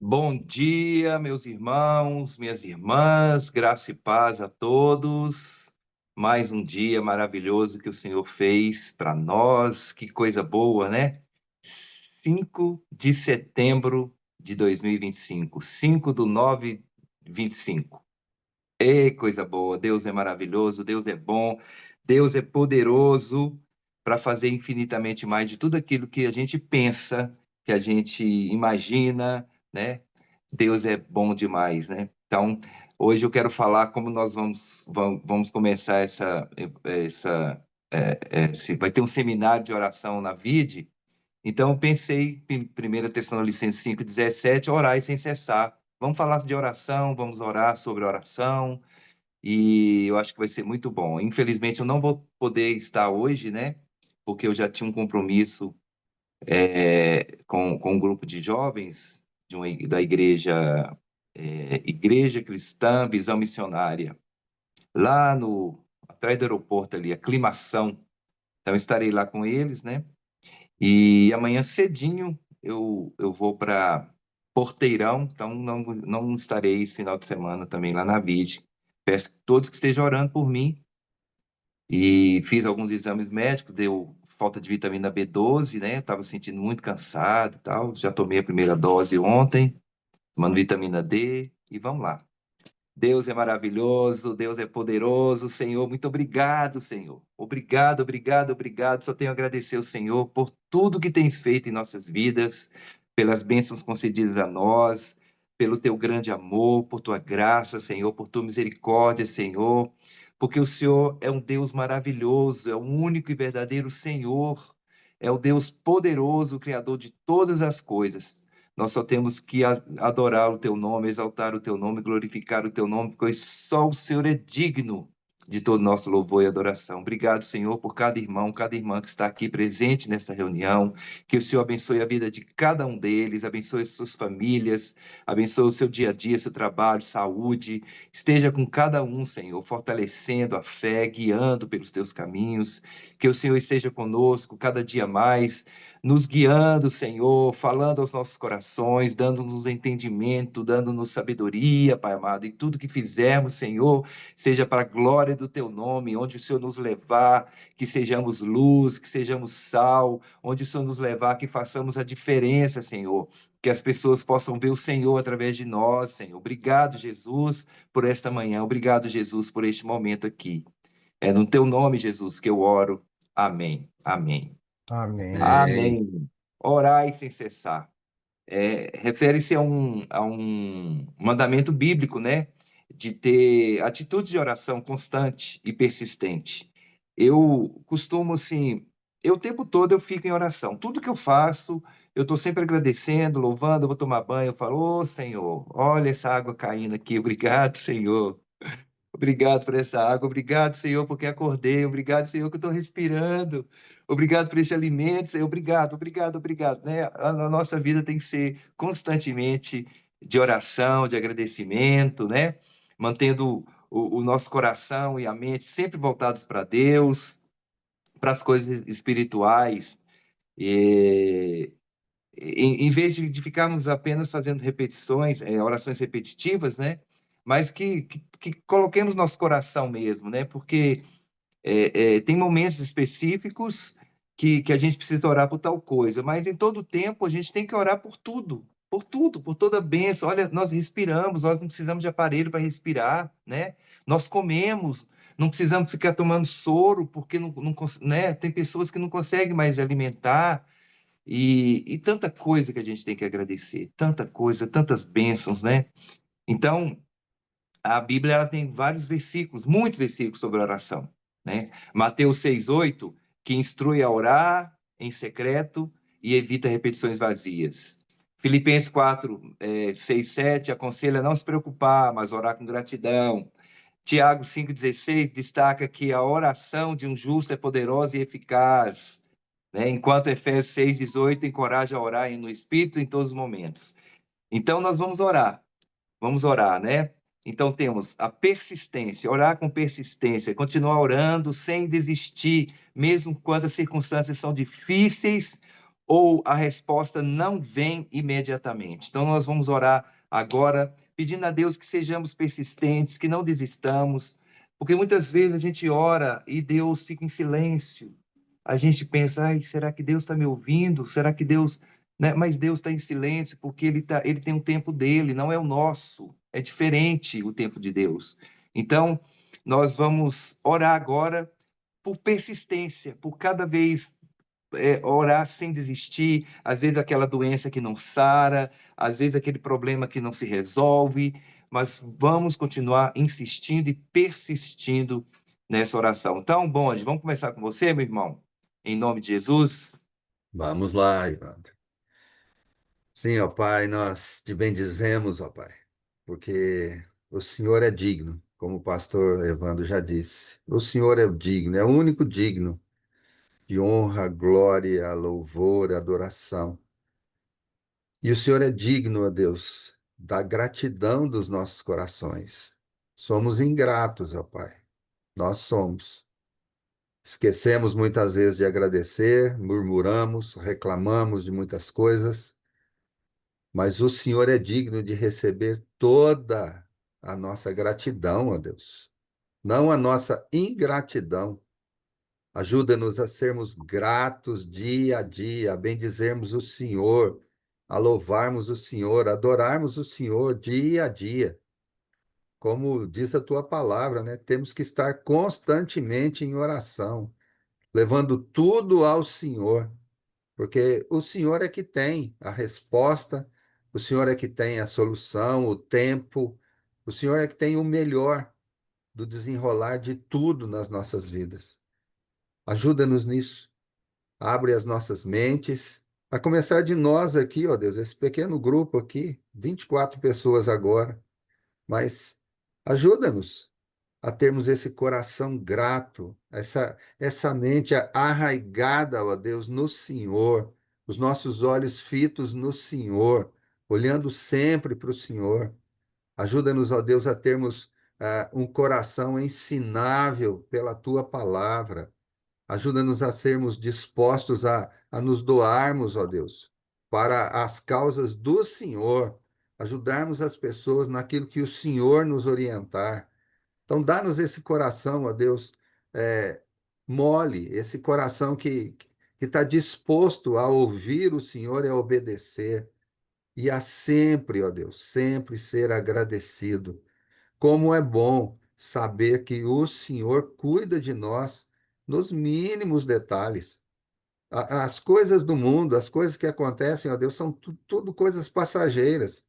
Bom dia, meus irmãos, minhas irmãs, graça e paz a todos. Mais um dia maravilhoso que o Senhor fez para nós, que coisa boa, né? 5 de setembro de 2025, 5/9/25. Ei, coisa boa, Deus é maravilhoso, Deus é bom, Deus é poderoso para fazer infinitamente mais de tudo aquilo que a gente pensa, que a gente imagina, né? Deus é bom demais, né? Então, hoje eu quero falar como nós vamos começar vai ter um seminário de oração na VID. Então, eu pensei em 1 Tessalonicenses 5,17, orar sem cessar. Vamos falar de oração, vamos orar sobre oração, e eu acho que vai ser muito bom. Infelizmente, eu não vou poder estar hoje, né? Porque eu já tinha um compromisso com um grupo de jovens da Igreja Cristã Visão Missionária, lá atrás do aeroporto ali, Aclimação. Então, estarei lá com eles, né? E amanhã cedinho eu vou para Porteirão, então não estarei esse final de semana também lá na VID. Peço que todos que estejam orando por mim, e fiz alguns exames médicos, deu falta de vitamina B12, né? Estava sentindo muito cansado e tal. Já tomei a primeira dose ontem, tomando vitamina D, e vamos lá. Deus é maravilhoso, Deus é poderoso, Senhor, muito obrigado, Senhor. Obrigado, obrigado, obrigado. Só tenho a agradecer ao Senhor por tudo que tens feito em nossas vidas, pelas bênçãos concedidas a nós, pelo teu grande amor, por tua graça, Senhor, por tua misericórdia, Senhor, porque o Senhor é um Deus maravilhoso, é o único e verdadeiro Senhor, é o Deus poderoso, Criador de todas as coisas. Nós só temos que adorar o teu nome, exaltar o teu nome, glorificar o teu nome, pois só o Senhor é digno de todo nosso louvor e adoração. Obrigado, Senhor, por cada irmão, cada irmã que está aqui presente nessa reunião. Que o Senhor abençoe a vida de cada um deles, abençoe as suas famílias, abençoe o seu dia a dia, seu trabalho, saúde. Esteja com cada um, Senhor, fortalecendo a fé, guiando pelos teus caminhos. Que o Senhor esteja conosco cada dia mais, nos guiando, Senhor, falando aos nossos corações, dando-nos entendimento, dando-nos sabedoria, Pai amado, em tudo que fizermos, Senhor, seja para a glória do teu nome, onde o Senhor nos levar, que sejamos luz, que sejamos sal, onde o Senhor nos levar, que façamos a diferença, Senhor, que as pessoas possam ver o Senhor através de nós, Senhor. Obrigado, Jesus, por esta manhã, obrigado, Jesus, por este momento aqui. É no teu nome, Jesus, que eu oro. Amém. Amém. Amém. Amém. Amém. Orai sem cessar. Refere-se a um mandamento bíblico, né? De ter atitude de oração constante e persistente. Eu costumo, assim, o tempo todo eu fico em oração. Tudo que eu faço, eu estou sempre agradecendo, louvando, eu vou tomar banho, eu falo, ô Senhor, olha essa água caindo aqui, obrigado, Senhor. Obrigado por essa água, obrigado, Senhor, porque acordei, obrigado, Senhor, que eu estou respirando, obrigado por este alimento, Senhor, obrigado, obrigado, obrigado, né? A nossa vida tem que ser constantemente de oração, de agradecimento, né? Mantendo o nosso coração e a mente sempre voltados para Deus, para as coisas espirituais, e, em vez de ficarmos apenas fazendo repetições, orações repetitivas, né? Mas que coloquemos nosso coração mesmo, né? Porque tem momentos específicos que a gente precisa orar por tal coisa, mas em todo tempo a gente tem que orar por tudo, por toda bênção. Olha, nós respiramos, nós não precisamos de aparelho para respirar, né? Nós comemos, não precisamos ficar tomando soro, porque né? Tem pessoas que não conseguem mais alimentar, e tanta coisa que a gente tem que agradecer, tanta coisa, tantas bênçãos, né? Então, a Bíblia ela tem vários versículos, muitos versículos sobre oração, né? Mateus 6,8, que instrui a orar em secreto e evita repetições vazias. Filipenses 4, 6, 7, aconselha a não se preocupar, mas orar com gratidão. Tiago 5,16 destaca que a oração de um justo é poderosa e eficaz, né? Enquanto Efésios 6,18 encoraja a orar no Espírito em todos os momentos. Então, nós vamos orar, né? Então, temos a persistência, orar com persistência, continuar orando sem desistir, mesmo quando as circunstâncias são difíceis ou a resposta não vem imediatamente. Então, nós vamos orar agora, pedindo a Deus que sejamos persistentes, que não desistamos, porque muitas vezes a gente ora e Deus fica em silêncio. A gente pensa, ai, será que Deus está me ouvindo? Será que Deus. Né? Mas Deus está em silêncio porque ele tem um tempo dele, não é o nosso. É diferente o tempo de Deus. Então, nós vamos orar agora por persistência, por cada vez orar sem desistir, às vezes aquela doença que não sara, às vezes aquele problema que não se resolve, mas vamos continuar insistindo e persistindo nessa oração. Então, Bonde, vamos começar com você, meu irmão, em nome de Jesus. Vamos lá, Ivandro. Sim, ó Pai, nós te bendizemos, ó Pai, porque o Senhor é digno, como o pastor Evandro já disse. O Senhor é o digno, é o único digno de honra, glória, louvor, adoração. E o Senhor é digno, ó Deus, da gratidão dos nossos corações. Somos ingratos, ó Pai, nós somos. Esquecemos muitas vezes de agradecer, murmuramos, reclamamos de muitas coisas. Mas o Senhor é digno de receber toda a nossa gratidão, ó Deus, não a nossa ingratidão. Ajuda-nos a sermos gratos dia a dia, a bendizermos o Senhor, a louvarmos o Senhor, a adorarmos o Senhor dia a dia. Como diz a tua palavra, né? Temos que estar constantemente em oração, levando tudo ao Senhor. Porque o Senhor é que tem a resposta, o Senhor é que tem a solução, o tempo, o Senhor é que tem o melhor do desenrolar de tudo nas nossas vidas. Ajuda-nos nisso. Abre as nossas mentes, a começar de nós aqui, ó Deus, esse pequeno grupo aqui, 24 pessoas agora, mas ajuda-nos a termos esse coração grato, essa mente arraigada, ó Deus, no Senhor, os nossos olhos fitos no Senhor, olhando sempre para o Senhor. Ajuda-nos, ó Deus, a termos um coração ensinável pela tua palavra. Ajuda-nos a sermos dispostos a nos doarmos, ó Deus, para as causas do Senhor, ajudarmos as pessoas naquilo que o Senhor nos orientar. Então, dá-nos esse coração, ó Deus, é, mole, esse coração que está disposto a ouvir o Senhor e a obedecer, e a sempre, ó Deus, sempre ser agradecido. Como é bom saber que o Senhor cuida de nós nos mínimos detalhes. As coisas do mundo, as coisas que acontecem, ó Deus, são tudo coisas passageiras.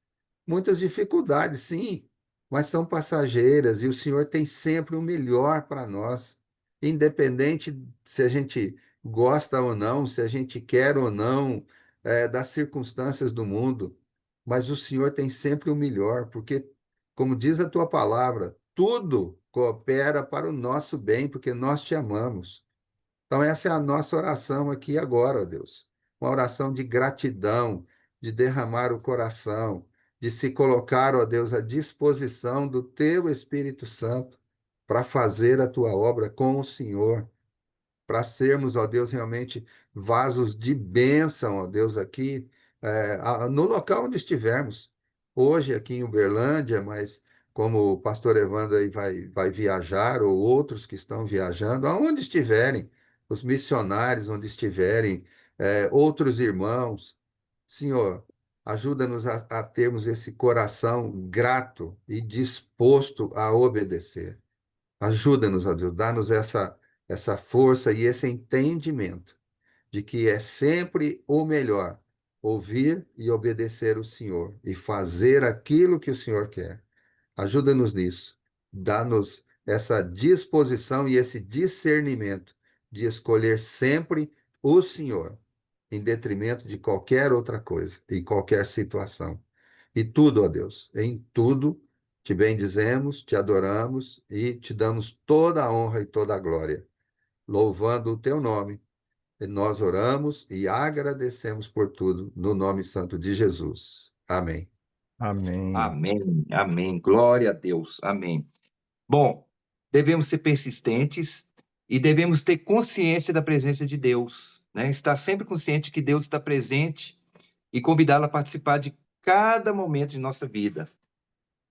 Muitas dificuldades, sim, mas são passageiras e o Senhor tem sempre o melhor para nós, independente se a gente gosta ou não, se a gente quer ou não, das circunstâncias do mundo. Mas o Senhor tem sempre o melhor, porque, como diz a tua palavra, tudo coopera para o nosso bem, porque nós te amamos. Então, essa é a nossa oração aqui agora, ó Deus. Uma oração de gratidão, de derramar o coração, de se colocar, ó Deus, à disposição do teu Espírito Santo para fazer a tua obra com o Senhor, para sermos, ó Deus, realmente vasos de bênção, ó Deus, aqui, no local onde estivermos. Hoje, aqui em Uberlândia, mas como o pastor Evandro aí vai viajar, ou outros que estão viajando, aonde estiverem, os missionários onde estiverem, outros irmãos, Senhor, ajuda-nos a termos esse coração grato e disposto a obedecer. Ajuda-nos, ó Deus, dá-nos essa força e esse entendimento de que é sempre o melhor ouvir e obedecer o Senhor e fazer aquilo que o Senhor quer. Ajuda-nos nisso. Dá-nos essa disposição e esse discernimento de escolher sempre o Senhor, em detrimento de qualquer outra coisa e qualquer situação. E tudo, ó Deus, em tudo te bendizemos, te adoramos e te damos toda a honra e toda a glória, louvando o teu nome. E nós oramos e agradecemos por tudo, no nome santo de Jesus. Amém. Amém. Amém, amém. Glória a Deus, amém. Bom, devemos ser persistentes, e devemos ter consciência da presença de Deus, né? Estar sempre consciente que Deus está presente e convidá-lo a participar de cada momento de nossa vida.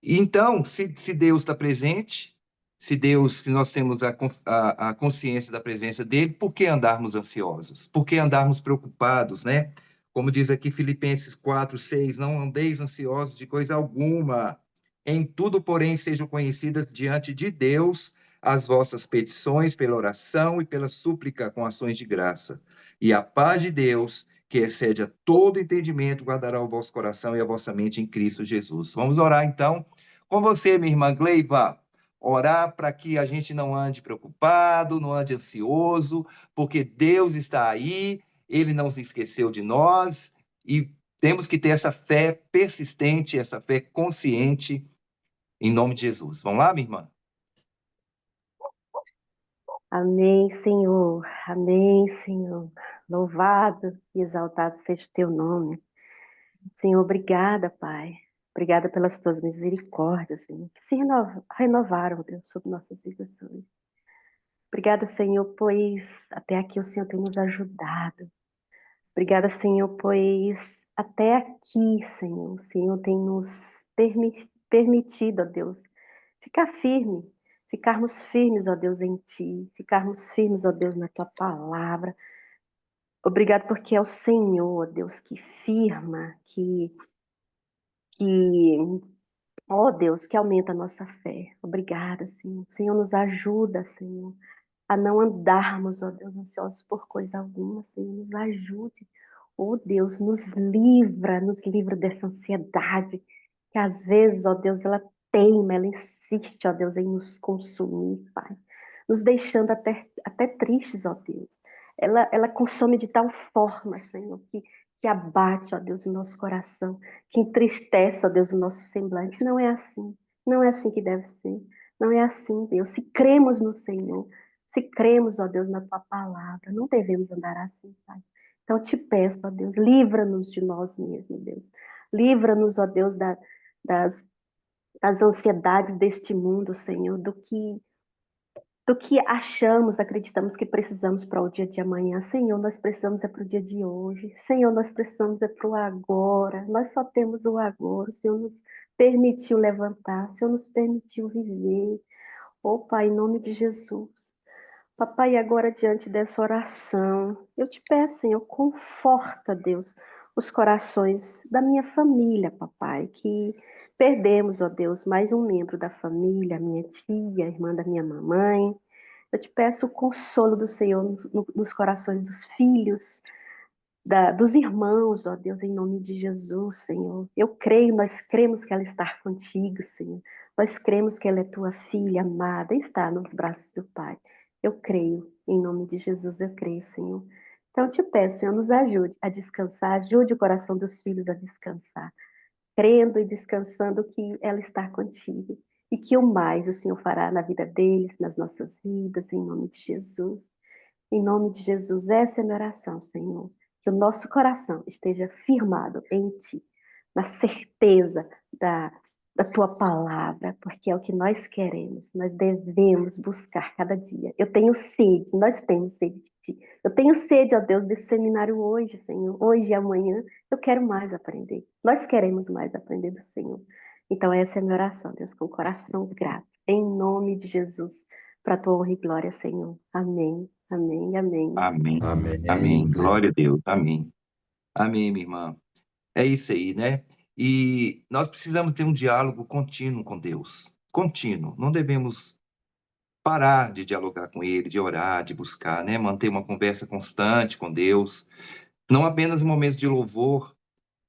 E então, se Deus está presente, se nós temos a consciência da presença dele, por que andarmos ansiosos? Por que andarmos preocupados, né? Como diz aqui Filipenses 4:6, não andeis ansiosos de coisa alguma. Em tudo, porém, sejam conhecidas diante de Deus as vossas petições pela oração e pela súplica com ações de graça. E a paz de Deus, que excede a todo entendimento, guardará o vosso coração e a vossa mente em Cristo Jesus. Vamos orar então com você, minha irmã Gleiva. Orar para que a gente não ande preocupado, não ande ansioso, porque Deus está aí, Ele não se esqueceu de nós e temos que ter essa fé persistente, essa fé consciente, em nome de Jesus. Vamos lá, minha irmã? Amém, Senhor. Amém, Senhor. Louvado e exaltado seja o teu nome. Senhor, obrigada, Pai. Obrigada pelas tuas misericórdias, Senhor, que se renovaram, Deus, sobre nossas vidas hoje. Obrigada, Senhor, pois até aqui o Senhor tem nos ajudado. Obrigada, Senhor, pois até aqui, Senhor, o Senhor tem nos permitido, ó Deus, ficar firme, ficarmos firmes, ó Deus, em Ti, ficarmos firmes, ó Deus, na Tua palavra. Obrigado porque é o Senhor, ó Deus, que firma, que, ó Deus, que aumenta a nossa fé. Obrigada, Senhor. Senhor, nos ajuda, Senhor, a não andarmos, ó Deus, ansiosos por coisa alguma, Senhor, nos ajude. Ó Deus, nos livra dessa ansiedade, que às vezes, ó Deus, ela teima, ela insiste, ó Deus, em nos consumir, Pai, nos deixando até tristes, ó Deus. Ela consome de tal forma, Senhor, que abate, ó Deus, o nosso coração, que entristece, ó Deus, o nosso semblante. Não é assim, não é assim que deve ser, não é assim, Deus. Se cremos no Senhor, se cremos, ó Deus, na Tua palavra, não devemos andar assim, Pai. Então, eu te peço, ó Deus, livra-nos de nós mesmos, Deus. Livra-nos, ó Deus, das, das ansiedades deste mundo, Senhor, do que achamos, acreditamos que precisamos para o dia de amanhã. Senhor, nós precisamos é para o dia de hoje. Senhor, nós precisamos é para o agora. Nós só temos o agora. O Senhor nos permitiu levantar, o Senhor nos permitiu viver. Oh, Pai, em nome de Jesus. Papai, agora diante dessa oração, eu te peço, Senhor, conforta, Deus, os corações da minha família, papai, que perdemos, ó Deus, mais um membro da família, a minha tia, a irmã da minha mamãe. Eu te peço o consolo do Senhor nos corações dos filhos, dos irmãos, ó Deus, em nome de Jesus, Senhor. Eu creio, nós cremos que ela está contigo, Senhor. Nós cremos que ela é tua filha amada e está nos braços do Pai. Eu creio, em nome de Jesus, eu creio, Senhor. Então, eu te peço, Senhor, nos ajude a descansar, ajude o coração dos filhos a descansar, crendo e descansando que ela está contigo e que o mais o Senhor fará na vida deles, nas nossas vidas, em nome de Jesus. Em nome de Jesus, essa é a minha oração, Senhor. Que o nosso coração esteja firmado em Ti, na certeza da Tua palavra, porque é o que nós queremos. Nós devemos buscar cada dia. Eu tenho sede, nós temos sede de Ti. Eu tenho sede, ó Deus, desse seminário hoje, Senhor. Hoje e amanhã, eu quero mais aprender. Nós queremos mais aprender do Senhor. Então, essa é a minha oração, Deus, com o coração grato. Em nome de Jesus, para a Tua honra e glória, Senhor. Amém. Amém, amém. Amém. Amém, Amém. amém. Glória a Deus. Amém. Amém, minha irmã. É isso aí, né? E nós precisamos ter um diálogo contínuo com Deus. Contínuo. Não devemos parar de dialogar com Ele, de orar, de buscar, né? Manter uma conversa constante com Deus. Não apenas em momentos de louvor,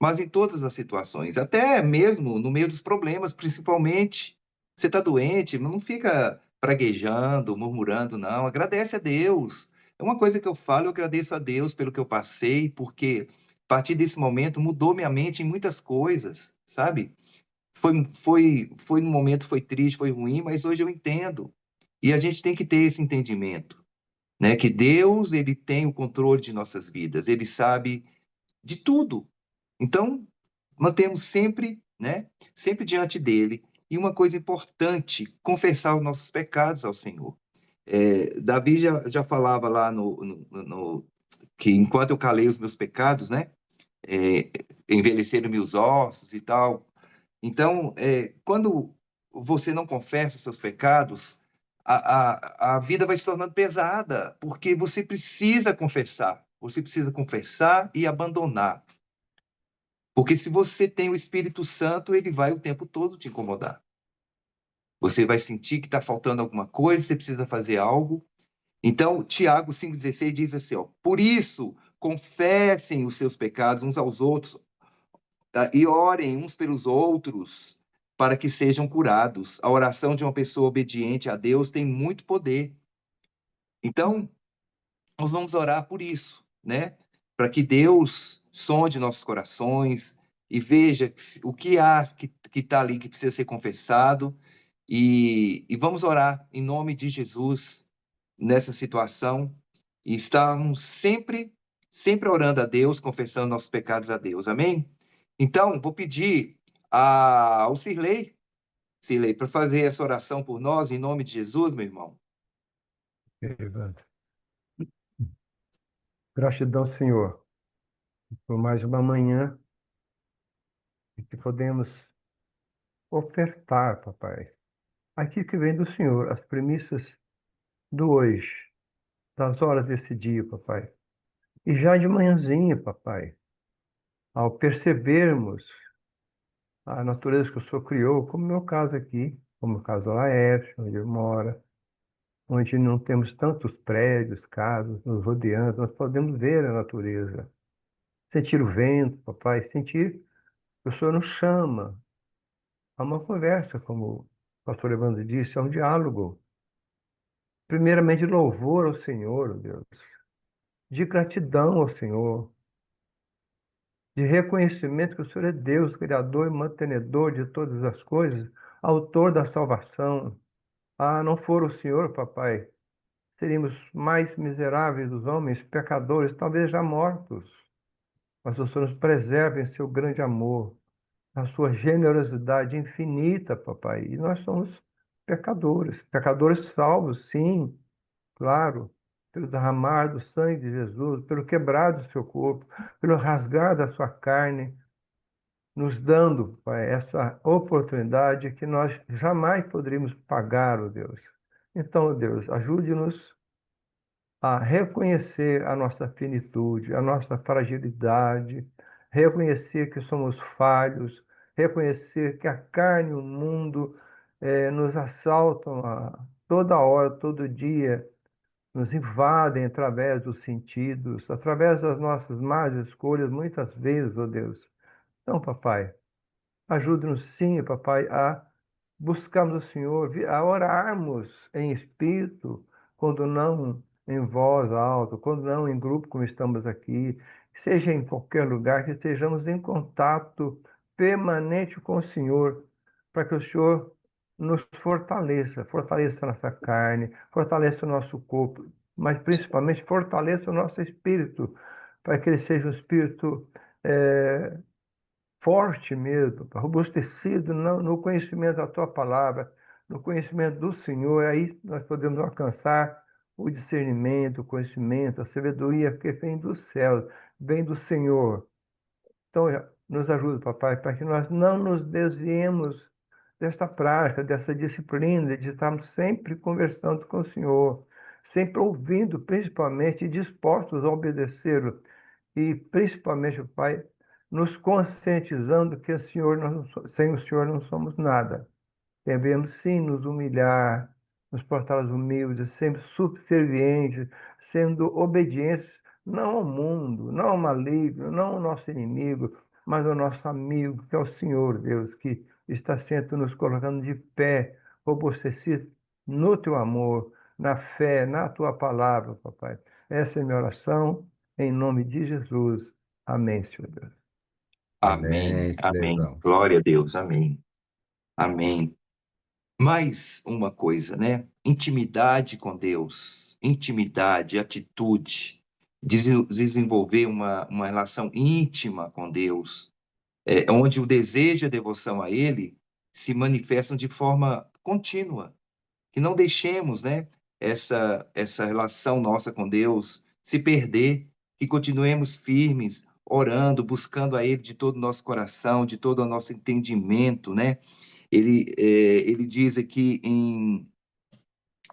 mas em todas as situações. Até mesmo no meio dos problemas, principalmente. Você está doente, não fica praguejando, murmurando, não. Agradece a Deus. É uma coisa que eu falo, eu agradeço a Deus pelo que eu passei, porque a partir desse momento mudou minha mente em muitas coisas, sabe? Foi no momento, foi triste, foi ruim, mas hoje eu entendo. E a gente tem que ter esse entendimento, né? Que Deus, ele tem o controle de nossas vidas, ele sabe de tudo. Então, mantemos sempre, né? Sempre diante dele. E uma coisa importante, confessar os nossos pecados ao Senhor. Davi já falava lá que enquanto eu calei os meus pecados, né? É, envelheceram meus ossos e tal. Então, quando você não confessa seus pecados, a vida vai se tornando pesada, porque você precisa confessar. Você precisa confessar e abandonar. Porque se você tem o Espírito Santo, ele vai o tempo todo te incomodar. Você vai sentir que está faltando alguma coisa, você precisa fazer algo. Então, Tiago 5,16 diz assim, ó, por isso, confessem os seus pecados uns aos outros, tá? E orem uns pelos outros para que sejam curados. A oração de uma pessoa obediente a Deus tem muito poder. Então, nós vamos orar por isso, né? Para que Deus sonde nossos corações e veja o que há que está ali que precisa ser confessado. E vamos orar em nome de Jesus nessa situação. E estamos sempre orando a Deus, confessando nossos pecados a Deus. Amém? Então, vou pedir ao Cirlei, para fazer essa oração por nós, em nome de Jesus, meu irmão. Evandro. Gratidão, Senhor, por mais uma manhã em que podemos ofertar, papai, aquilo que vem do Senhor, as premissas do hoje, das horas desse dia, papai. E já de manhãzinha, papai, ao percebermos a natureza que o Senhor criou, como no meu caso aqui, como o caso do Laércio, onde ele mora, onde não temos tantos prédios, casas nos rodeando, nós podemos ver a natureza, sentir o vento, papai, sentir que o Senhor nos chama a uma conversa, como o pastor Evandro disse, a um diálogo. Primeiramente, de louvor ao Senhor, oh Deus, de gratidão ao Senhor, de reconhecimento que o Senhor é Deus, Criador e mantenedor de todas as coisas, autor da salvação. Ah, não for o Senhor, papai, seríamos mais miseráveis dos homens, pecadores, talvez já mortos. Mas o Senhor nos preserva em seu grande amor, a sua generosidade infinita, papai. E nós somos pecadores, pecadores salvos, sim, claro, pelo derramar do sangue de Jesus, pelo quebrar do seu corpo, pelo rasgar da sua carne, nos dando, pai, essa oportunidade que nós jamais poderíamos pagar, ó Deus. Então, ó Deus, ajude-nos a reconhecer a nossa finitude, a nossa fragilidade, reconhecer que somos falhos, reconhecer que a carne e o mundo nos assaltam a toda hora, todo dia, nos invadem através dos sentidos, através das nossas más escolhas, muitas vezes, ó Deus. Então, papai, ajude-nos sim, papai, a buscarmos o Senhor, a orarmos em espírito, quando não em voz alta, quando não em grupo como estamos aqui, seja em qualquer lugar, que estejamos em contato permanente com o Senhor, para que o Senhor nos fortaleça, fortaleça a nossa carne, fortaleça o nosso corpo, mas principalmente fortaleça o nosso espírito, para que ele seja um espírito forte mesmo, robustecido no conhecimento da tua palavra, no conhecimento do Senhor. Aí nós podemos alcançar o discernimento, o conhecimento, a sabedoria que vem do céu, vem do Senhor. Então, nos ajuda, papai, para que nós não nos desviemos desta prática, dessa disciplina, de estarmos sempre conversando com o Senhor, sempre ouvindo, principalmente, e dispostos a obedecê-lo e principalmente, Pai, nos conscientizando que sem o Senhor não somos nada. Devemos sim nos humilhar, nos portar humildes, sempre subservientes, sendo obedientes não ao mundo, não ao maligno, não ao nosso inimigo, mas ao nosso amigo, que é o Senhor, Deus, que está sempre nos colocando de pé, robustecido no teu amor, na fé, na tua palavra, papai. Essa é a minha oração, em nome de Jesus. Amém, Senhor Deus. Amém, Amém, amém. Filezão. Glória a Deus, amém. Amém. Mais uma coisa, né? Intimidade com Deus, intimidade, atitude, desenvolver uma relação íntima com Deus, onde o desejo e a devoção a Ele se manifestam de forma contínua, que não deixemos, né? essa relação nossa com Deus se perder, que continuemos firmes, orando, buscando a Ele de todo o nosso coração, de todo o nosso entendimento, né? Ele diz aqui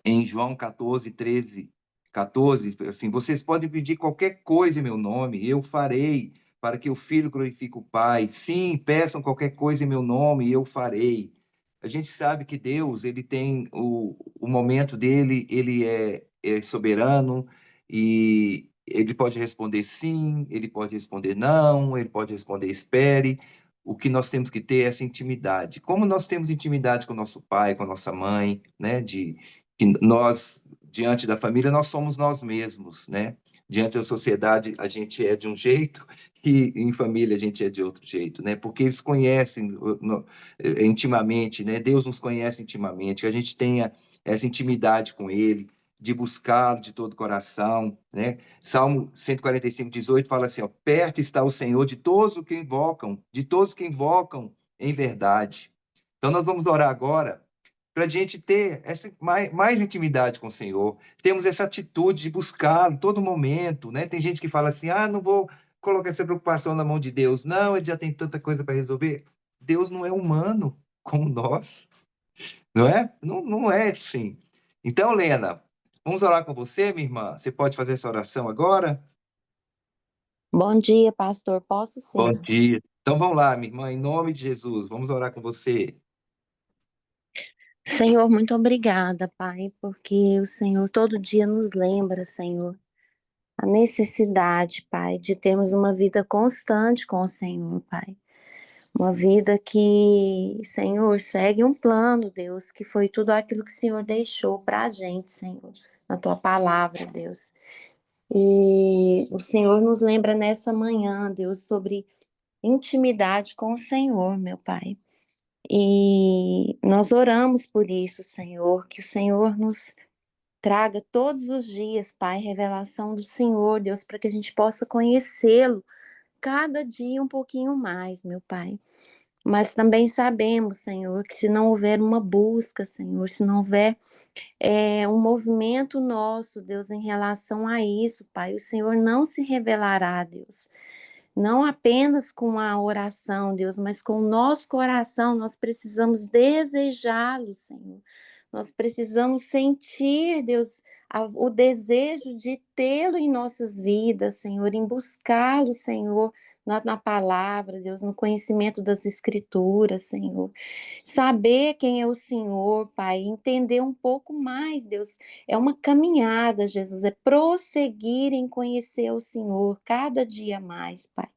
em João 14, 13, 14, assim, vocês podem pedir qualquer coisa em meu nome, eu farei, para que o Filho glorifique o Pai. Sim, peçam qualquer coisa em meu nome, eu farei. A gente sabe que Deus, ele tem o momento dele, ele é soberano, e ele pode responder sim, ele pode responder não, ele pode responder espere. O que nós temos que ter é essa intimidade. Como nós temos intimidade com nosso pai, com nossa mãe, né, que nós, diante da família, nós somos nós mesmos, né? Diante da sociedade, a gente é de um jeito e em família a gente é de outro jeito, né? Porque eles conhecem intimamente, né? Deus nos conhece intimamente, que a gente tenha essa intimidade com Ele, de buscá-lo de todo o coração, né? Salmo 145, 18 fala assim, ó, perto está o Senhor de todos os que invocam, de todos que invocam em verdade. Então nós vamos orar agora para a gente ter mais intimidade com o Senhor. Temos essa atitude de buscá-lo todo momento, né? Tem gente que fala assim, não vou colocar essa preocupação na mão de Deus. Não, ele já tem tanta coisa para resolver. Deus não é humano como nós, não é? Não, não é assim. Então, Lena, vamos orar com você, minha irmã? Você pode fazer essa oração agora? Bom dia, pastor. Posso Bom sim. dia. Então, vamos lá, minha irmã, em nome de Jesus, vamos orar com você. Senhor, muito obrigada, Pai, porque o Senhor todo dia nos lembra, Senhor, a necessidade, Pai, de termos uma vida constante com o Senhor, Pai. Uma vida que, Senhor, segue um plano, Deus, que foi tudo aquilo que o Senhor deixou para a gente, Senhor, na tua palavra, Deus. E o Senhor nos lembra nessa manhã, Deus, sobre intimidade com o Senhor, meu Pai. E nós oramos por isso, Senhor, que o Senhor nos traga todos os dias, Pai, revelação do Senhor, Deus, para que a gente possa conhecê-lo cada dia um pouquinho mais, meu Pai. Mas também sabemos, Senhor, que se não houver uma busca, Senhor, se não houver um movimento nosso, Deus, em relação a isso, Pai, o Senhor não se revelará, Deus. Não apenas com a oração, Deus, mas com o nosso coração, nós precisamos desejá-lo, Senhor. Nós precisamos sentir, Deus, o desejo de tê-lo em nossas vidas, Senhor, em buscá-lo, Senhor, na palavra, Deus, no conhecimento das Escrituras, Senhor. Saber quem é o Senhor, Pai, entender um pouco mais, Deus. É uma caminhada, Jesus, é prosseguir em conhecer o Senhor cada dia mais, Pai.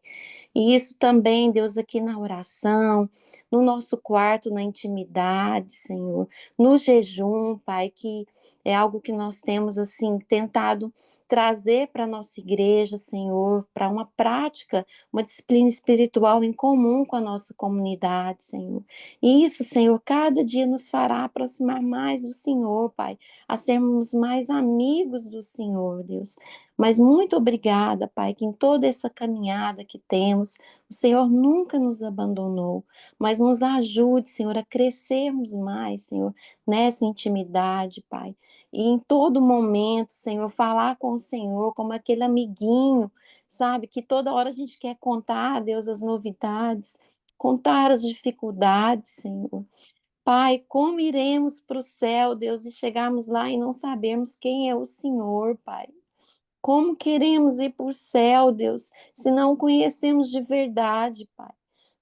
E isso também, Deus, aqui na oração, no nosso quarto, na intimidade, Senhor, no jejum, Pai, que é algo que nós temos, assim, tentado trazer para a nossa igreja, Senhor, para uma prática, uma disciplina espiritual em comum com a nossa comunidade, Senhor. E isso, Senhor, cada dia nos fará aproximar mais do Senhor, Pai, a sermos mais amigos do Senhor, Deus. Mas muito obrigada, Pai, que em toda essa caminhada que temos, o Senhor nunca nos abandonou, mas nos ajude, Senhor, a crescermos mais, Senhor, nessa intimidade, Pai. E em todo momento, Senhor, falar com o Senhor como aquele amiguinho, sabe, que toda hora a gente quer contar a Deus as novidades, contar as dificuldades, Senhor. Pai, como iremos para o céu, Deus, e chegarmos lá e não sabermos quem é o Senhor, Pai? Como queremos ir para o céu, Deus, se não conhecemos de verdade, Pai?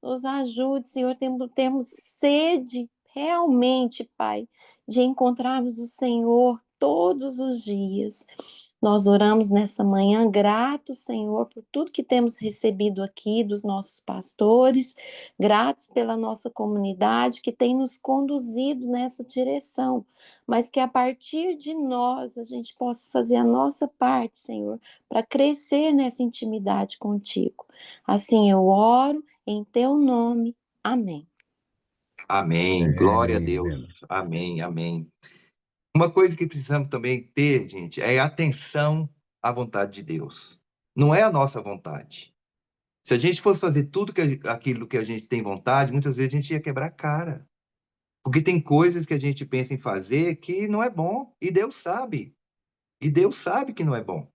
Nos ajude, Senhor, temos sede realmente, Pai, de encontrarmos o Senhor todos os dias. Nós oramos nessa manhã, gratos, Senhor, por tudo que temos recebido aqui dos nossos pastores, gratos pela nossa comunidade que tem nos conduzido nessa direção, mas que a partir de nós a gente possa fazer a nossa parte, Senhor, para crescer nessa intimidade contigo. Assim eu oro em teu nome. Amém. Amém. Glória a Amém, Deus. Lena. Amém, amém. Uma coisa que precisamos também ter, gente, é atenção à vontade de Deus. Não é a nossa vontade. Se a gente fosse fazer tudo aquilo que a gente tem vontade, muitas vezes a gente ia quebrar a cara. Porque tem coisas que a gente pensa em fazer que não é bom, e Deus sabe. E Deus sabe que não é bom.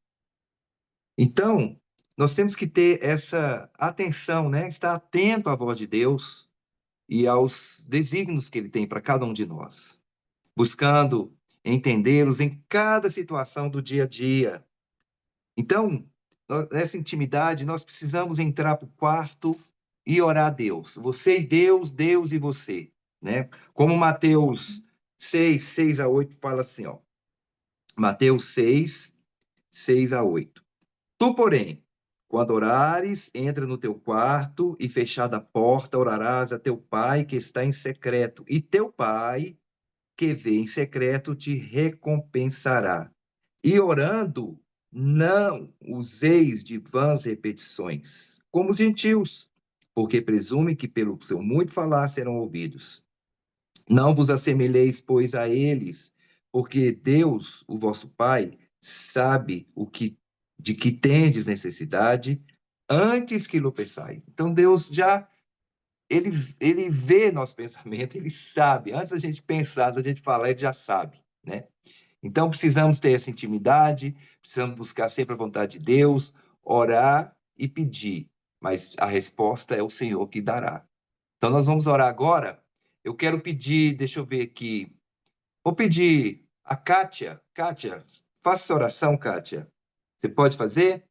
Então, nós temos que ter essa atenção, né? Estar atento à voz de Deus e aos desígnios que Ele tem para cada um de nós, buscando entendê-los em cada situação do dia a dia. Então, nessa intimidade, nós precisamos entrar para o quarto e orar a Deus. Você e Deus, Deus e você, né? Como Mateus 6, 6 a 8 fala assim, ó. Mateus 6, 6 a 8. Tu, porém, quando orares, entra no teu quarto e, fechada a porta, orarás a teu pai que está em secreto, e teu pai que vê em secreto te recompensará. E orando, não useis de vãs repetições, como os gentios, porque presume que pelo seu muito falar serão ouvidos. Não vos assemelheis, pois, a eles, porque Deus, o vosso Pai, sabe de que tendes necessidade antes que lhe peçai. Então Deus já ele vê nosso pensamento, ele sabe. Antes da gente pensar, da gente falar, ele já sabe, né? Então precisamos ter essa intimidade, precisamos buscar sempre a vontade de Deus, orar e pedir, mas a resposta é o Senhor que dará. Então nós vamos orar agora. Eu quero pedir, deixa eu ver aqui. Vou pedir a Kátia. Kátia, faça essa oração, Kátia. Você pode fazer?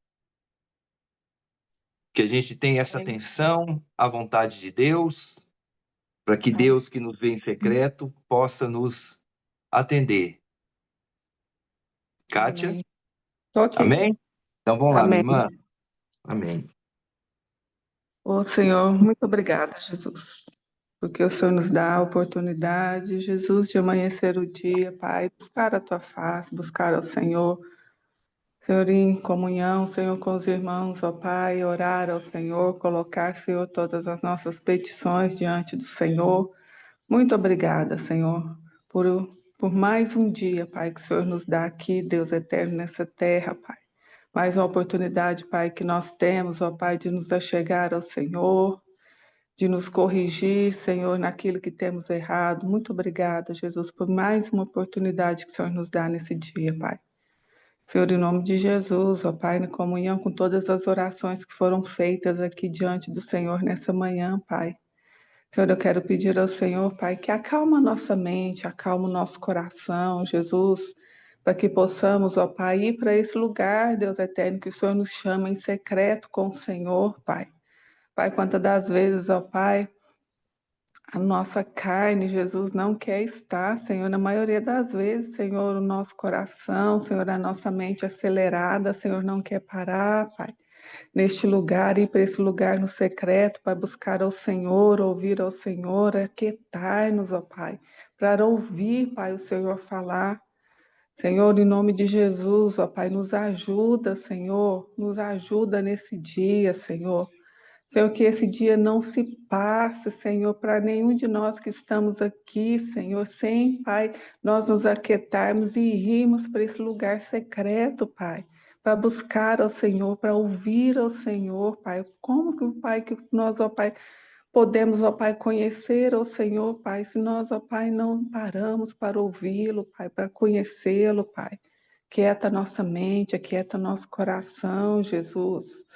Que a gente tenha essa atenção à vontade de Deus, para que Deus que nos vê em secreto possa nos atender. Kátia? Amém. Tô aqui. Amém? Então vamos lá, minha Amém. irmã. Amém. Ô Senhor, muito obrigada, Jesus, porque o Senhor nos dá a oportunidade, Jesus, de amanhecer o dia, Pai, buscar a Tua face, buscar ao Senhor, Senhor, em comunhão, Senhor, com os irmãos, ó Pai, orar ao Senhor, colocar, Senhor, todas as nossas petições diante do Senhor. Muito obrigada, Senhor, por mais um dia, Pai, que o Senhor nos dá aqui, Deus eterno, nessa terra, Pai. Mais uma oportunidade, Pai, que nós temos, ó Pai, de nos achegar ao Senhor, de nos corrigir, Senhor, naquilo que temos errado. Muito obrigada, Jesus, por mais uma oportunidade que o Senhor nos dá nesse dia, Pai. Senhor, em nome de Jesus, ó Pai, em comunhão com todas as orações que foram feitas aqui diante do Senhor nessa manhã, Pai. Senhor, eu quero pedir ao Senhor, Pai, que acalma a nossa mente, acalma o nosso coração, Jesus, para que possamos, ó Pai, ir para esse lugar, Deus eterno, que o Senhor nos chama em secreto com o Senhor, Pai. Pai, quantas das vezes, ó Pai, a nossa carne, Jesus, não quer estar, Senhor, na maioria das vezes, Senhor, o nosso coração, Senhor, a nossa mente acelerada, Senhor, não quer parar, Pai. Neste lugar, ir para esse lugar no secreto, para buscar ao Senhor, ouvir ao Senhor, aquietar-nos, ó Pai, para ouvir, Pai, o Senhor falar. Senhor, em nome de Jesus, ó Pai, nos ajuda, Senhor, nos ajuda nesse dia, Senhor. Senhor, que esse dia não se passe, Senhor, para nenhum de nós que estamos aqui, Senhor, sem, Pai, nós nos aquietarmos e irmos para esse lugar secreto, Pai, para buscar ao Senhor, para ouvir ao Senhor, Pai. Como que, Pai, que nós, ó Pai, podemos, ó Pai, conhecer ao Senhor, Pai, se nós, ó Pai, não paramos para ouvi-lo, Pai, para conhecê-lo, Pai. Quieta nossa mente, aquieta nosso coração, Jesus.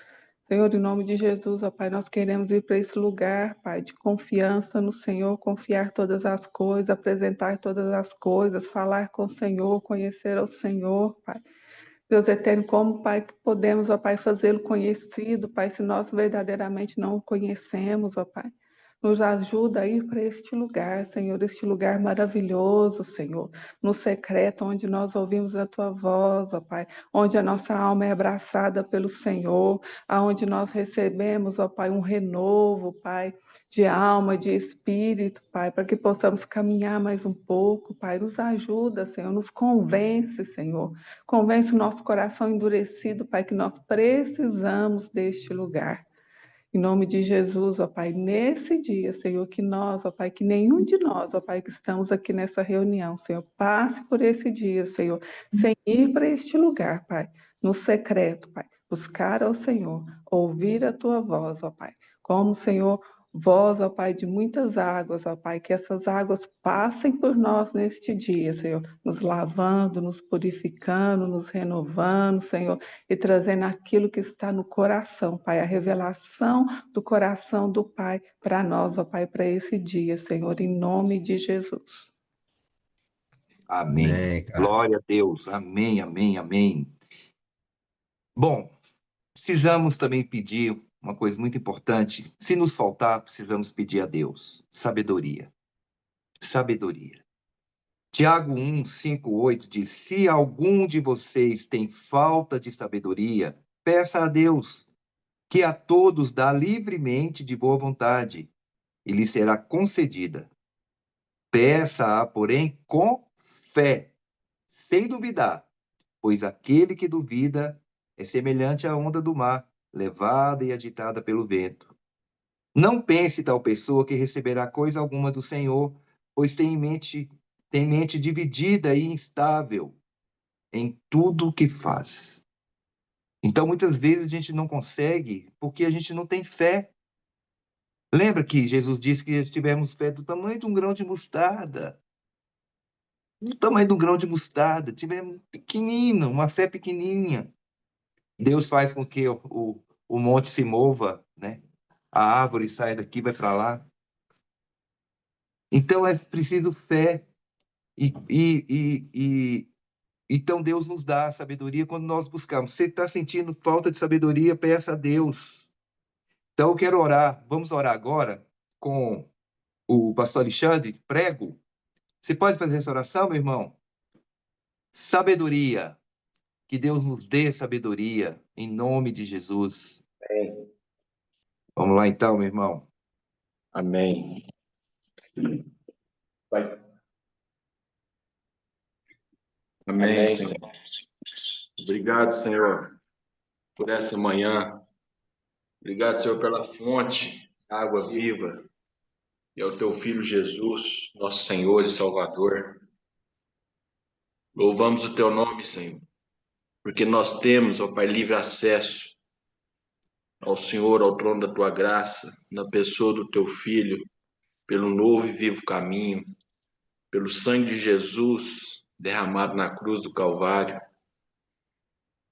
Senhor, em nome de Jesus, ó Pai, nós queremos ir para esse lugar, Pai, de confiança no Senhor, confiar todas as coisas, apresentar todas as coisas, falar com o Senhor, conhecer ao Senhor, Pai. Deus eterno, como, Pai, que podemos, ó Pai, fazê-lo conhecido, Pai, se nós verdadeiramente não o conhecemos, ó Pai. Nos ajuda a ir para este lugar, Senhor, este lugar maravilhoso, Senhor, no secreto, onde nós ouvimos a Tua voz, ó Pai, onde a nossa alma é abraçada pelo Senhor, aonde nós recebemos, ó Pai, um renovo, Pai, de alma, de espírito, Pai, para que possamos caminhar mais um pouco, Pai. Nos ajuda, Senhor, nos convence, Senhor. Convence o nosso coração endurecido, Pai, que nós precisamos deste lugar. Em nome de Jesus, ó Pai, nesse dia, Senhor, que nós, ó Pai, que nenhum de nós, ó Pai, que estamos aqui nessa reunião, Senhor, passe por esse dia, Senhor, sem ir para este lugar, Pai, no secreto, Pai, buscar ao Senhor, ouvir a Tua voz, ó Pai, como, Senhor, voz, ó Pai, de muitas águas, ó Pai, que essas águas passem por nós neste dia, Senhor, nos lavando, nos purificando, nos renovando, Senhor, e trazendo aquilo que está no coração, Pai, a revelação do coração do Pai para nós, ó Pai, para esse dia, Senhor, em nome de Jesus. Amém. Amém, cara. Glória a Deus. Amém, amém, amém. Bom, precisamos também pedir uma coisa muito importante. Se nos faltar, precisamos pedir a Deus sabedoria. Sabedoria. Tiago 1, 5, 8 diz: se algum de vocês tem falta de sabedoria, peça a Deus, que a todos dá livremente de boa vontade, e lhe será concedida. Peça-a, porém, com fé, sem duvidar, pois aquele que duvida é semelhante à onda do mar, levada e agitada pelo vento. Não pense tal pessoa que receberá coisa alguma do Senhor, pois tem mente dividida e instável em tudo o que faz. Então, muitas vezes a gente não consegue porque a gente não tem fé. Lembra que Jesus disse que tivemos fé do tamanho de um grão de mostarda? Do tamanho de um grão de mostarda. Tivemos pequenino, uma fé pequenininha. Deus faz com que o monte se mova, né? A árvore sai daqui, vai para lá. Então é preciso fé. Então Deus nos dá a sabedoria quando nós buscamos. Você está sentindo falta de sabedoria, peça a Deus. Então eu quero orar. Vamos orar agora com o pastor Alexandre, prego. Você pode fazer essa oração, meu irmão? Sabedoria. Que Deus nos dê sabedoria, em nome de Jesus. Vamos lá então, meu irmão. Amém. Vai. Amém, Senhor. Obrigado, Senhor, por essa manhã. Obrigado, Senhor, pela fonte, água viva, e ao teu Filho Jesus, nosso Senhor e Salvador. Louvamos o teu nome, Senhor, porque nós temos, ó Pai, livre acesso ao Senhor, ao trono da tua graça, na pessoa do teu Filho, pelo novo e vivo caminho, pelo sangue de Jesus derramado na cruz do Calvário.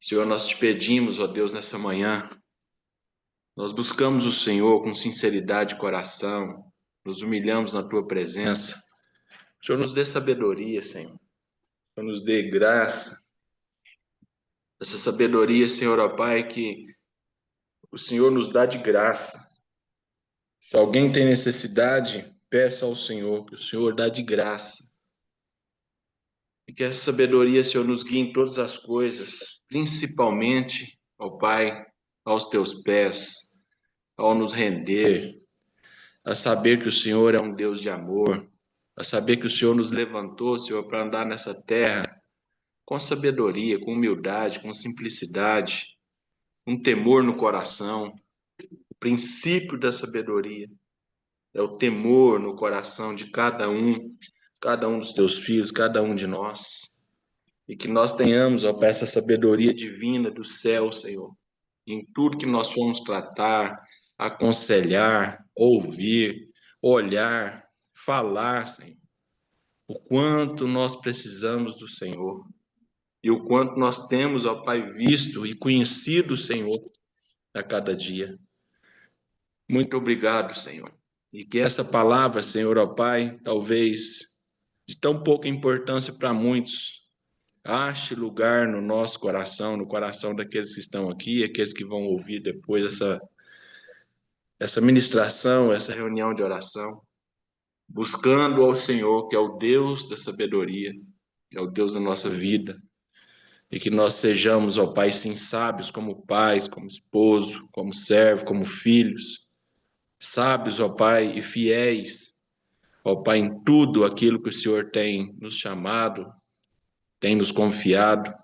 Senhor, nós te pedimos, ó Deus, nessa manhã, nós buscamos o Senhor com sinceridade de coração, nos humilhamos na tua presença. O Senhor nos dê sabedoria, Senhor. O Senhor nos dê graça. Essa sabedoria, Senhor, ó Pai, que o Senhor nos dá de graça. Se alguém tem necessidade, peça ao Senhor, que o Senhor dá de graça. E que essa sabedoria, Senhor, nos guie em todas as coisas, principalmente, ó Pai, aos teus pés, ao nos render, a saber que o Senhor é um Deus de amor, a saber que o Senhor nos levantou, Senhor, para andar nessa terra com sabedoria, com humildade, com simplicidade, um temor no coração. O princípio da sabedoria é o temor no coração de cada um dos teus filhos, cada um de nós. E que nós tenhamos, ó Pai, essa sabedoria divina do céu, Senhor, em tudo que nós formos tratar, aconselhar, ouvir, olhar, falar, Senhor. O quanto nós precisamos do Senhor e o quanto nós temos, ó Pai, visto e conhecido o Senhor a cada dia. Muito obrigado, Senhor. E que essa palavra, Senhor, ó Pai, talvez de tão pouca importância para muitos, ache lugar no nosso coração, no coração daqueles que estão aqui, aqueles que vão ouvir depois essa ministração, essa reunião de oração, buscando ao Senhor, que é o Deus da sabedoria, que é o Deus da nossa vida, e que nós sejamos, ó Pai, sim, sábios como pais, como esposo, como servo, como filhos, sábios, ó Pai, e fiéis, ó Pai, em tudo aquilo que o Senhor tem nos chamado, tem nos confiado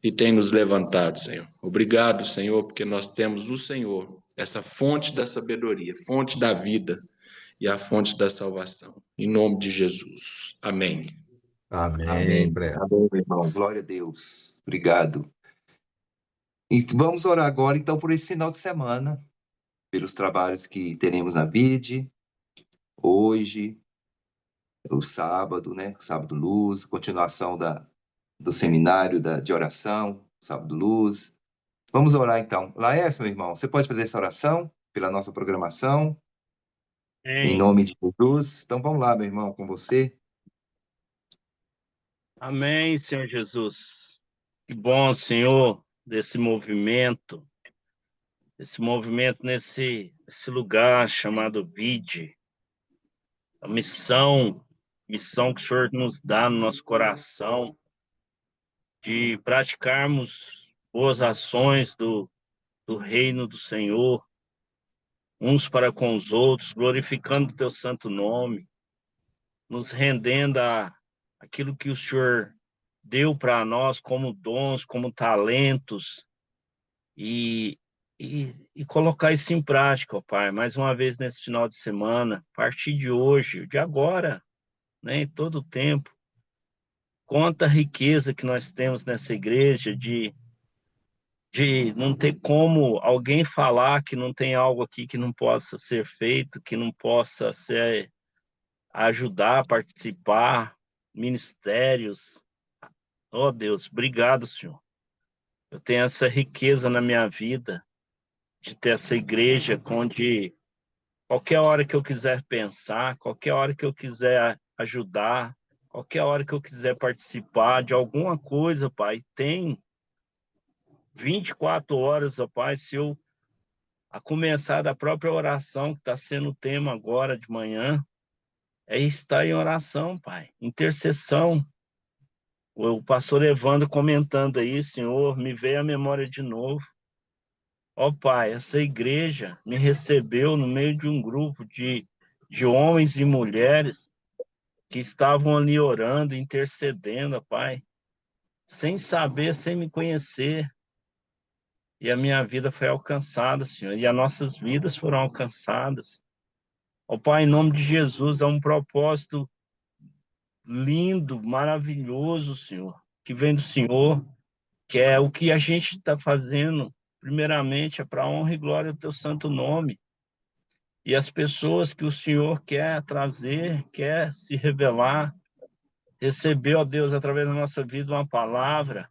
e tem nos levantado, Senhor. Obrigado, Senhor, porque nós temos o Senhor, essa fonte da sabedoria, fonte da vida e a fonte da salvação. Em nome de Jesus. Amém. Amém, Amém. prego. Amém, meu irmão. Glória a Deus. Obrigado. E vamos orar agora, então, por esse final de semana. pelos trabalhos que teremos na VID, hoje, o sábado, né? O Sábado Luz, continuação do seminário de oração, Sábado Luz. Vamos orar então. Laércio, meu irmão, você pode fazer essa oração pela nossa programação, em Amém. nome de Jesus? Então vamos lá, meu irmão, com você. Amém, Senhor Jesus. Que bom, Senhor, desse movimento nesse lugar chamado VID, a missão que o Senhor nos dá no nosso coração, de praticarmos boas ações do reino do Senhor, uns para com os outros, glorificando o teu santo nome, nos rendendo aquilo que o Senhor deu para nós como dons, como talentos, e, e colocar isso em prática, ó Pai, mais uma vez nesse final de semana, a partir de hoje, de agora, né, em todo o tempo. Quanta riqueza que nós temos nessa igreja de não ter como alguém falar que não tem algo aqui que não possa ser feito, que não possa ser ajudar, participar, ministérios. Oh Deus, obrigado, Senhor. Eu tenho essa riqueza na minha vida de ter essa igreja onde qualquer hora que eu quiser pensar, qualquer hora que eu quiser ajudar, qualquer hora que eu quiser participar de alguma coisa, Pai, tem 24 horas, ó Pai, se eu a começar da própria oração, que está sendo o tema agora de manhã, é estar em oração, Pai, intercessão. O pastor Evandro comentando aí, Senhor, me veio à memória de novo. Ó Pai, essa igreja me recebeu no meio de um grupo de homens e mulheres que estavam ali orando, intercedendo, ó Pai, sem saber, sem me conhecer. E a minha vida foi alcançada, Senhor, e as nossas vidas foram alcançadas. Ó Pai, em nome de Jesus, há um propósito lindo, maravilhoso, Senhor, que vem do Senhor, que é o que a gente está fazendo, primeiramente, é para a honra e glória do teu santo nome. E as pessoas que o Senhor quer trazer, quer se revelar, receber, ó Deus, através da nossa vida, uma palavra,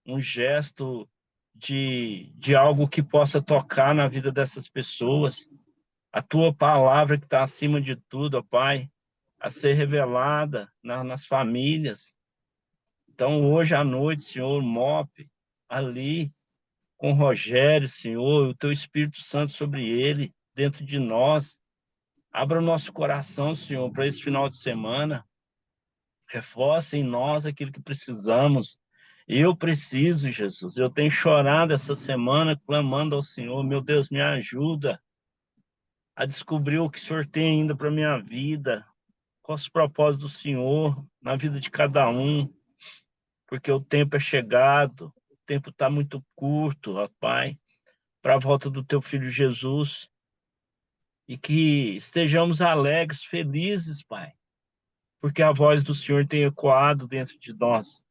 um gesto de algo que possa tocar na vida dessas pessoas. A tua palavra que está acima de tudo, ó Pai, a ser revelada nas famílias. Então, hoje à noite, Senhor, MOP, ali, com o Rogério, Senhor, o teu Espírito Santo sobre ele, dentro de nós. Abra o nosso coração, Senhor, para esse final de semana. Reforce em nós aquilo que precisamos. Eu preciso, Jesus. Eu tenho chorado essa semana, clamando ao Senhor. Meu Deus, me ajuda a descobrir o que o Senhor tem ainda para a minha vida. Quais os propósitos do Senhor na vida de cada um. Porque o tempo é chegado. O tempo está muito curto, ó Pai, para a volta do teu Filho Jesus. E que estejamos alegres, felizes, Pai, porque a voz do Senhor tem ecoado dentro de nós.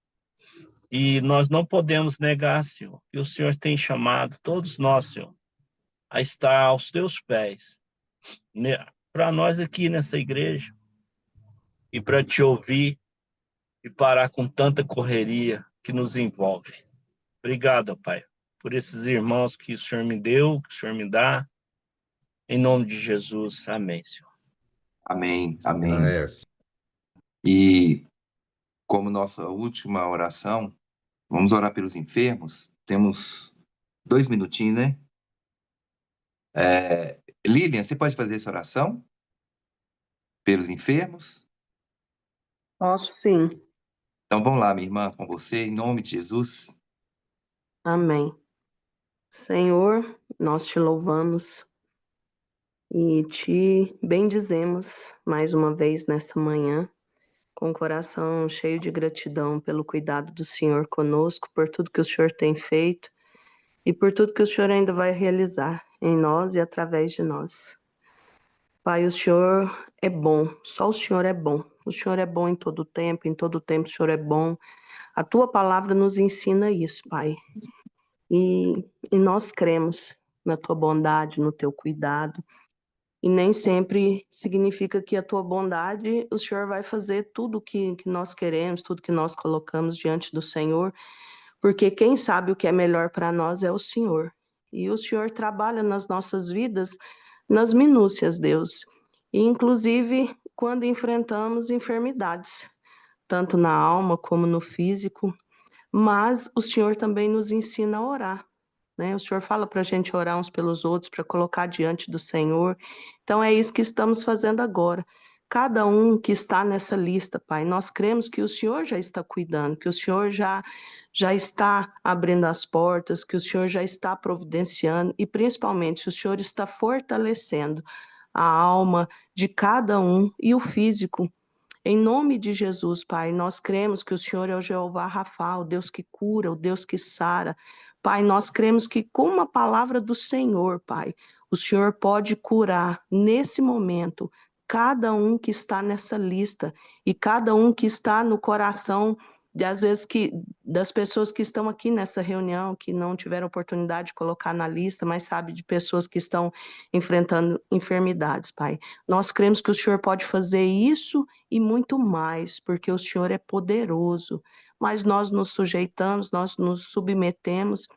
E nós não podemos negar, Senhor, que o Senhor tem chamado todos nós, Senhor, a estar aos teus pés, para nós aqui nessa igreja, e para te ouvir e parar com tanta correria que nos envolve. Obrigado, Pai, por esses irmãos que o Senhor me deu, que o Senhor me dá. Em nome de Jesus, amém, Senhor. Amém, amém. Laércio. E como nossa última oração, vamos orar pelos enfermos. Temos 2 minutinhos, né? Lilian, você pode fazer essa oração pelos enfermos? Posso sim. Então vamos lá, minha irmã, com você, em nome de Jesus. Amém. Senhor, nós te louvamos e te bendizemos mais uma vez nessa manhã, com o coração cheio de gratidão pelo cuidado do Senhor conosco, por tudo que o Senhor tem feito e por tudo que o Senhor ainda vai realizar em nós e através de nós. Pai, o Senhor é bom, só o Senhor é bom. O Senhor é bom em todo tempo o Senhor é bom. A tua palavra nos ensina isso, Pai. E nós cremos na tua bondade, no teu cuidado. E nem sempre significa que a tua bondade, o Senhor vai fazer tudo que nós queremos, tudo que nós colocamos diante do Senhor, porque quem sabe o que é melhor para nós é o Senhor. E o Senhor trabalha nas nossas vidas, nas minúcias, Deus. E, inclusive, quando enfrentamos enfermidades, tanto na alma como no físico, mas o Senhor também nos ensina a orar, né? O Senhor fala para a gente orar uns pelos outros, para colocar diante do Senhor. Então é isso que estamos fazendo agora. Cada um que está nessa lista, Pai, nós cremos que o Senhor já está cuidando, que o Senhor já está abrindo as portas, que o Senhor já está providenciando e, principalmente, o Senhor está fortalecendo a alma de cada um e o físico. Em nome de Jesus, Pai, nós cremos que o Senhor é o Jeová Rafa, o Deus que cura, o Deus que sara. Pai, nós cremos que com a palavra do Senhor, Pai, o Senhor pode curar nesse momento cada um que está nessa lista e cada um que está no coração às vezes das pessoas que estão aqui nessa reunião, que não tiveram oportunidade de colocar na lista, mas sabe de pessoas que estão enfrentando enfermidades, Pai. Nós cremos que o Senhor pode fazer isso e muito mais, porque o Senhor é poderoso. Mas nós nos sujeitamos, nós nos submetemos.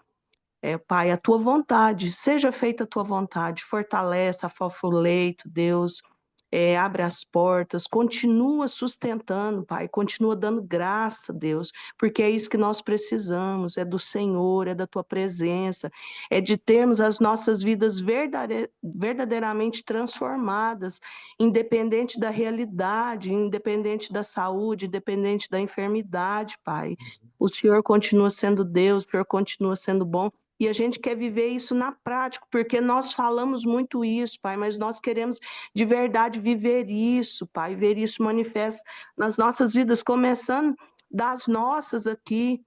Pai, a tua vontade, seja feita a tua vontade, fortalece, afofa o leito, Deus, abre as portas, continua sustentando, Pai, continua dando graça, Deus, porque é isso que nós precisamos, é do Senhor, é da tua presença, é de termos as nossas vidas verdadeiramente transformadas, independente da realidade, independente da saúde, independente da enfermidade, Pai. O Senhor continua sendo Deus, o Senhor continua sendo bom. E a gente quer viver isso na prática, porque nós falamos muito isso, Pai, mas nós queremos de verdade viver isso, Pai, ver isso manifesto nas nossas vidas, começando das nossas aqui.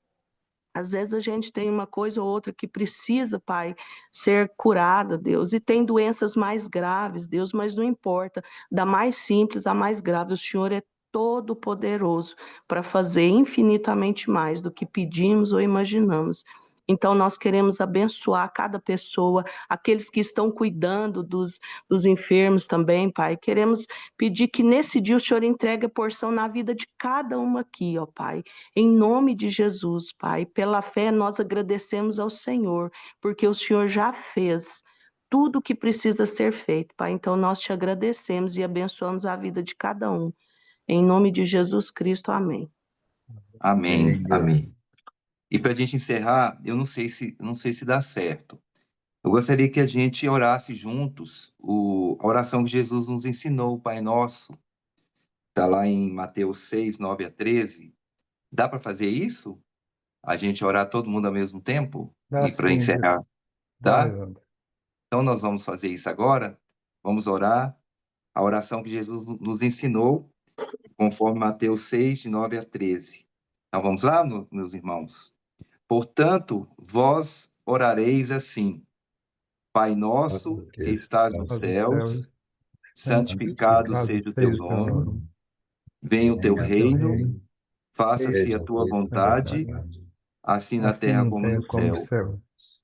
Às vezes a gente tem uma coisa ou outra que precisa, Pai, ser curada, Deus, e tem doenças mais graves, Deus, mas não importa, da mais simples à mais grave, o Senhor é todo poderoso para fazer infinitamente mais do que pedimos ou imaginamos. Então, nós queremos abençoar cada pessoa, aqueles que estão cuidando dos enfermos também, Pai. Queremos pedir que nesse dia o Senhor entregue a porção na vida de cada uma aqui, ó Pai. Em nome de Jesus, Pai. Pela fé, nós agradecemos ao Senhor, porque o Senhor já fez tudo o que precisa ser feito, Pai. Então, nós te agradecemos e abençoamos a vida de cada um. Em nome de Jesus Cristo, amém. Amém, amém. E para a gente encerrar, eu não sei se dá certo. Eu gostaria que a gente orasse juntos a oração que Jesus nos ensinou, o Pai Nosso. Está lá em Mateus 6, 9 a 13. Dá para fazer isso? A gente orar todo mundo ao mesmo tempo? Dá E para sim, encerrar, dá, tá? Evandro. Então nós vamos fazer isso agora. Vamos orar a oração que Jesus nos ensinou, conforme Mateus 6, de 9 a 13. Então vamos lá, meus irmãos? Portanto, vós orareis assim: Pai nosso que estás nos Faz os céus, céus, santificado seja o teu seja o teu nome, nome. venha o teu Venha o teu reino, reino, faça-se a tua vontade, assim na assim terra na como terra no como no céu. céu.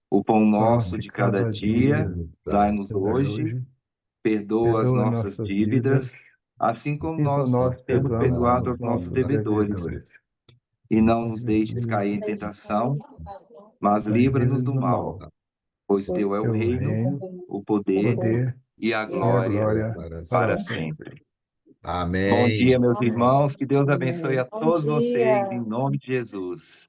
O pão Pão nosso de de cada cada dia, dia, dai-nos nos dai hoje, hoje. perdoa as Perdoa nossas nossas dívidas, dívidas, assim como assim como nós nós temos perdoamos perdoado aos aos nossos nossos devedores. devedores. E não nos deixes cair em tentação, mas Mas livra-nos livre-nos do do mal, mal. pois teu é o Teu reino, reino, o o poder poder e a e a glória glória para para sempre. sempre. Bom Amém. dia, meus Amém. irmãos. Que Deus abençoe a Bom todos vocês, dia. em nome de Jesus.